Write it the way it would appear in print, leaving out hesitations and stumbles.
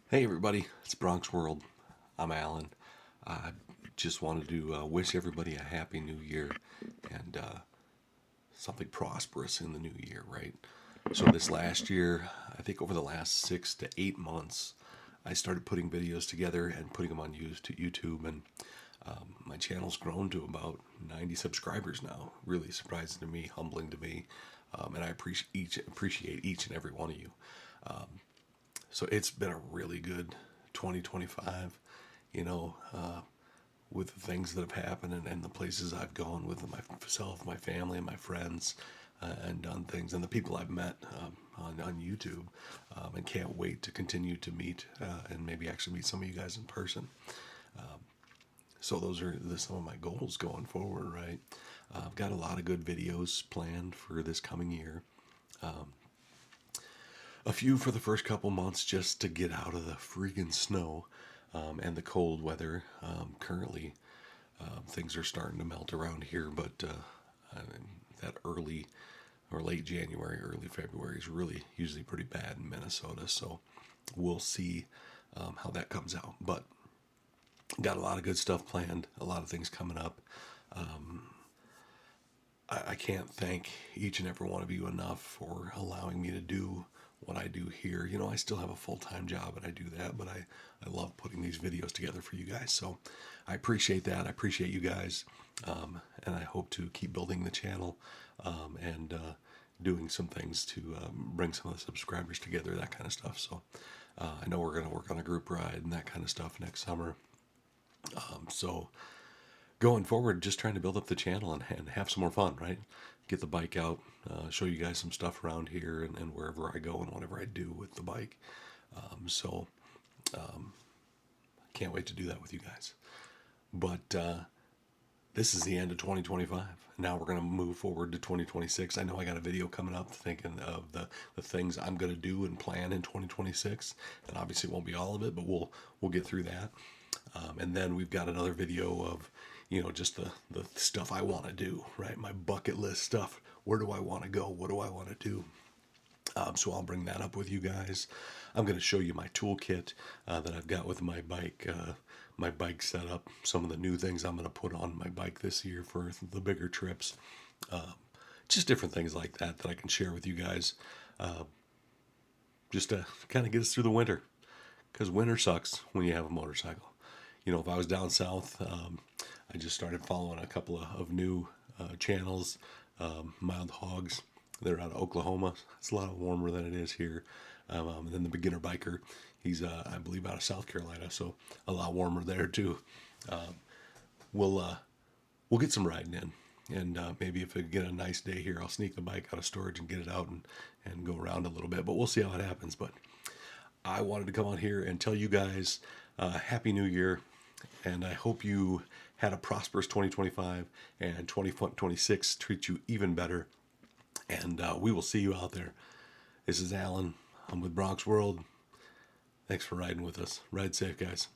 Hey everybody, it's Bronx World. I'm Alan. I just wanted to wish everybody a happy new year and something prosperous in the new year, right? So, this last year, I think over the last 6 to 8 months, I started putting videos together and putting them on YouTube, and my channel's grown to about 90 subscribers now. Really surprising to me, humbling to me, and I appreciate each and every one of you. So it's been a really good 2025, you know, with the things that have happened and the places I've gone with myself, my family, and my friends, and done things, and the people I've met on YouTube, and can't wait to continue to meet and maybe actually meet some of you guys in person. So those are some of my goals going forward, right? I've got a lot of good videos planned for this coming year. A few for the first couple months just to get out of the freaking snow and the cold weather. Currently, things are starting to melt around here, but that early or late January, early February is really usually pretty bad in Minnesota. So we'll see how that comes out. But got a lot of good stuff planned, a lot of things coming up. I can't thank each and every one of you enough for allowing me to do what I do here. You know, I still have a full time job and I do that, but I love putting these videos together for you guys. So I appreciate that. I appreciate you guys. And I hope to keep building the channel and doing some things to bring some of the subscribers together, that kind of stuff. So I know we're going to work on a group ride and that kind of stuff next summer. So going forward, just trying to build up the channel and have some more fun, right? Get the bike out, show you guys some stuff around here and wherever I go and whatever I do with the bike. So can't wait to do that with you guys. But this is the end of 2025. Now we're going to move forward to 2026. I know I got a video coming up thinking of the things I'm going to do and plan in 2026. And obviously it won't be all of it, but we'll get through that. And then we've got another video of, just the stuff I want to do, right? My bucket list stuff. Where do I want to go? What do I want to do? So I'll bring that up with you guys. I'm going to show you my toolkit that I've got with my bike setup. Some of the new things I'm going to put on my bike this year for the bigger trips. Just different things like that that I can share with you guys, just to kind of get us through the winter. Because winter sucks when you have a motorcycle. If I was down south, I just started following a couple of new channels, Mild Hogs. They're out of Oklahoma. It's a lot warmer than it is here. And then the Beginner Biker, he's, I believe, out of South Carolina, so a lot warmer there too. We'll we'll get some riding in, and maybe if I get a nice day here, I'll sneak the bike out of storage and get it out and go around a little bit. But we'll see how it happens. But I wanted to come on here and tell you guys Happy New Year, and I hope you had a prosperous 2025 and 2026 treats you even better. And we will see you out there. This is Alan. I'm with Bronx World. Thanks for riding with us. Ride safe, guys.